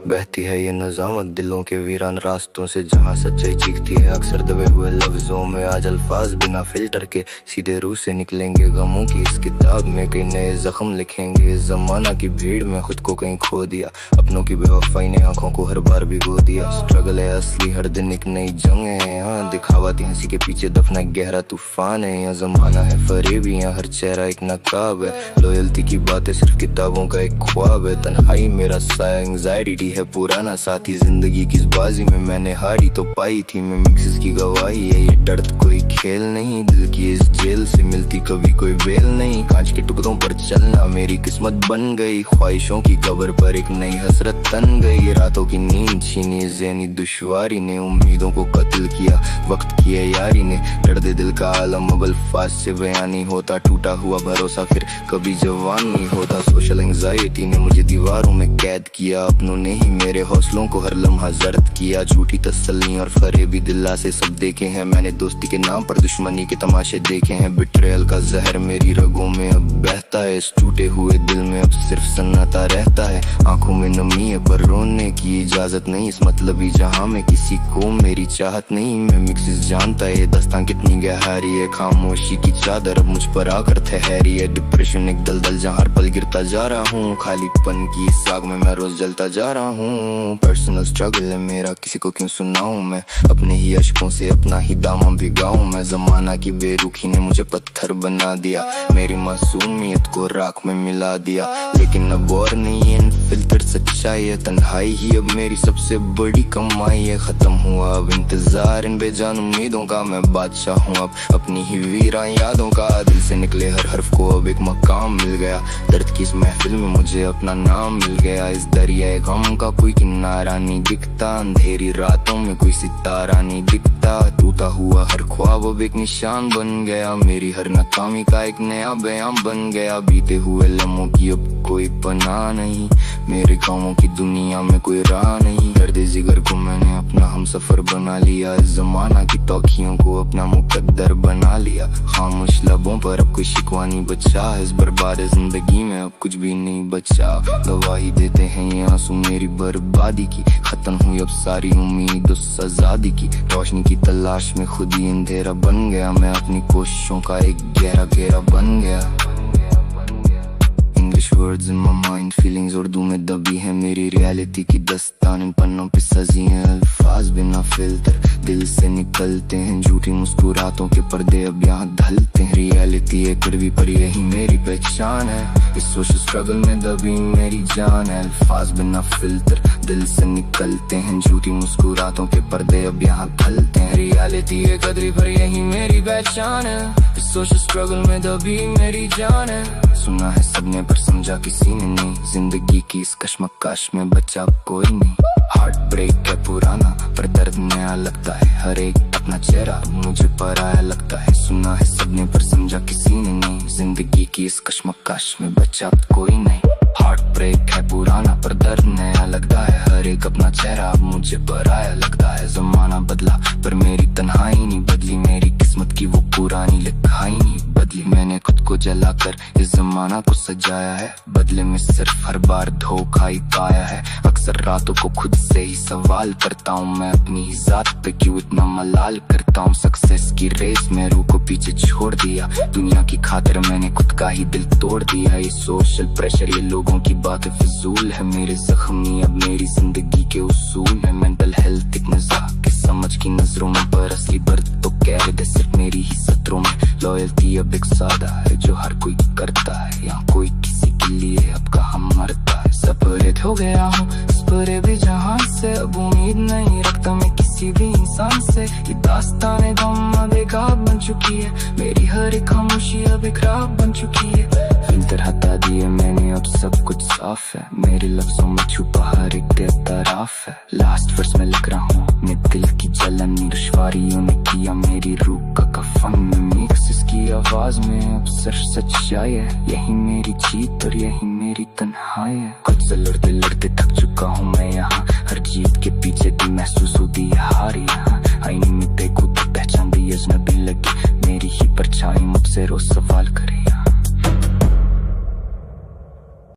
बहती है ये नज़ामत दिलों के वीरान रास्तों से, जहाँ सच्चाई चीखती है अक्सर दबे हुए लफ्जों में। आज अल्फाज बिना फिल्टर के सीधे रूह से निकलेंगे, गमों की इस किताब में कई नए जख्म लिखेंगे। जमाना की भीड़ में खुद को कहीं खो दिया, अपनों की बेवफाई ने आंखों को हर बार भिगो दिया। स्ट्रगल है असली, हर दिन एक नई जंग है यहाँ, दिखावा थी हंसी के पीछे दफना गहरा तूफान है। यहाँ जमाना है फरेबी, यहाँ हर चेहरा एक नकाब है। लॉयल्टी की बातें सिर्फ किताबों का एक ख्वाब है। तन्हाई मेरा साया, एंग्जाइटी है पुराना साथी। जिंदगी की इस बाजी में मैंने हारी तो पाई थी, मैं मिक्सिस की गवाही है। ये दर्द कोई खेल नहीं, दिल की इस जेल से मिलती कभी कोई बेल नहीं। कांच के टुकड़ों पर चलना मेरी किस्मत बन गई, ख्वाहिशों की कब्र पर एक नई हसरत तन गई। रातों की नींद छीनी ज़हनी दुश्वारी ने, उम्मीदों को कत्ल किया वक्त की यारी ने। दर्द दिल का आलम अब अल्फाज से बयान नहीं होता, टूटा हुआ भरोसा फिर कभी जवान नहीं होता। सोशल एंग्जाइटी ने मुझे दीवारों में कैद किया, अपनों ने ही मेरे हौसलों को हर लम्हा जर्द किया। झूठी तसल्ली और फरेबी दिला से सब देखे हैं मैंने, दोस्ती के नाम पर दुश्मनी के तमाशे देखे हैं। बिट्रेयल का जहर मेरी रगों में अब बहता है, इस टूटे हुए दिल में अब सिर्फ सन्नाटा रहता है। आंखों में नमी है पर रोने की इजाजत नहीं, इस मतलबी जहां में किसी को मेरी चाहत नहीं। मैं मिक्सिस जानता है दास्तां कितनी गहरी है, खामोशी की चादर अब मुझ पर आकर ठहरी है। डिप्रेशन एक दलदल जहाँ हर पल गिरता जा रहा हूँ, खालीपन की इस आग में मैं रोज जलता जा रहा हूँ। पर्सनल स्ट्रगल है मेरा, किसी को क्यों सुनाऊं मैं, अपने ही अशकों से अपना ही दामन भिगाऊं मैं। जमाना की बेरुखी ने मुझे पत्थर बना दिया, मेरी मासूमियत को राख में मिला दिया। लेकिन अब और नहीं है फिल्टर सच्चाई है, तन्हाई ही अब मेरी सबसे बड़ी कमाई है। खत्म हुआ अब इंतजार इन बेजान उम्मीदों का, मैं बादशाह हूँ अब अपनी ही वीरान यादों का। दिल से निकले हर हर्फ को अब एक मकाम मिल गया, दर्द की इस महफिल में मुझे अपना नाम मिल गया। इस दरिया गम का कोई किनारा नहीं दिखता, अंधेरी रातों में कोई सितारा नहीं दिखता। टूटा हुआ हर ख्वाब अब एक निशान बन गया, मेरी हर नाकामी का एक नया बयान बन गया। बीते हुए लम्हों की अब कोई पनाह नहीं, मेरे कामों की दुनिया में कोई राह नहीं। दर्द जिगर को मैंने अपना हमसफर बना लिया, इस जमाना की तौखियों को अपना मुकद्दर बना लिया। खामोश लबों पर अब कोई शिकवा नहीं बचा, इस बर्बाद जिंदगी में अब कुछ भी नहीं बचा। गवाही देते हैं ये आंसू मेरी बर्बादी की, खत्म हुई अब सारी उम्मीद उस आजादी की। रोशनी की तलाश में खुद ही अंधेरा बन गया, मैं अपनी कोशिशों का एक गहरा घेरा बन गया। Words in my mind, feelings Urdu में दबी है मेरी रियलिटी की दस्तान। इन पन्नों पे सजी हैं अल्फाज बिना फिल्टर, दिल से निकलते हैं झूठी मुस्कुरातों के पर्दे अब यहाँ ढलते हैं। रियलिटी है कड़वी पर यही मेरी पहचान है, इस सोशल स्ट्रगल में दबी मेरी जान है। अल्फाज बिना फिल्टर, दिल से निकलते हैं झूठी मुस्कुरातों के पर्दे अब यहाँ ढलते हैं। रियलिटी है कड़वी पर यही मेरी पहचान है, इस सोशल स्ट्रगल में दबी मेरी जान है। सुना है सबने पर समझा किसी ने नहीं, जिंदगी की इस कश्मकश में बचा कोई नहीं। हार्ट ब्रेक है पुराना पर दर्द नया लगता है, हर एक अपना चेहरा मुझे पराया लगता है। सुना है सबने पर समझा किसी ने नहीं, जिंदगी की इस कश्मकश में बचा कोई नहीं। हार्ट ब्रेक है पुराना पर दर्द नया लगता है, हर एक अपना चेहरा मुझे पराया लगता है। जमाना बदला पर मेरी तन्हाई नहीं बदली, मेरी किस्मत की वो पुरानी लिखाई नहीं बदली। मैंने खुद को जलाकर इस जमाना को सजाया है, बदले में सिर्फ हर बार धोखा ही पाया है। अक्सर रातों को खुद से ही सवाल करता हूँ, मैं अपनी ही जात पे क्यों इतना मलाल करता हूँ। सक्सेस की रेस में रूह को पीछे छोड़ दिया, दुनिया की खातिर मैंने खुद का ही दिल तोड़ दिया। ये सोशल प्रेशर, ये लोगों की बातें फिजूल है, मेरे जख्मी अब मेरी जिंदगी के उसूल है। मेंटल हेल्थ एक मजाक की समझ की नजरों में, पर असली दर्द तो कैद है सिर्फ मेरी ही सत्रों में। लॉयल्टी अब एक सादा है जो हर कोई करता है, यहाँ कोई किसी के लिए अब कहाँ मरता है। सेपरेट हो गया हूँ इस परे भी जहां से, अब उम्मीद नहीं रखता मैं किसी भी इंसान से। ये दास्तान गम अब एक आग बन चुकी है, मेरी हर एक खामोशी अब एक राग बन चुकी है। फिल्टर हटा दिए मैंने अब सब कुछ साफ है, मेरे लफ्जों में छुपा हर एक एतराफ है। लास्ट वर्स में लिख रहा हूँ अपने दिल की जलन, दुश्वारियों ने किया मेरी रूह का कफन। मिक्स इसकी आवाज में अब सिर्फ सच्चाई है, यही मेरी जीत और यही मेरी तन्हाई है। खुद से लड़ते लड़ते थक चुका हूँ मैं यहाँ, हर जीत के पीछे भी महसूस होती है हार यहाँ। आईने में देखो तो पहचान भी अजनबी लगी, मेरी ही परछाई मुझसे रोज सवाल करे यहाँ।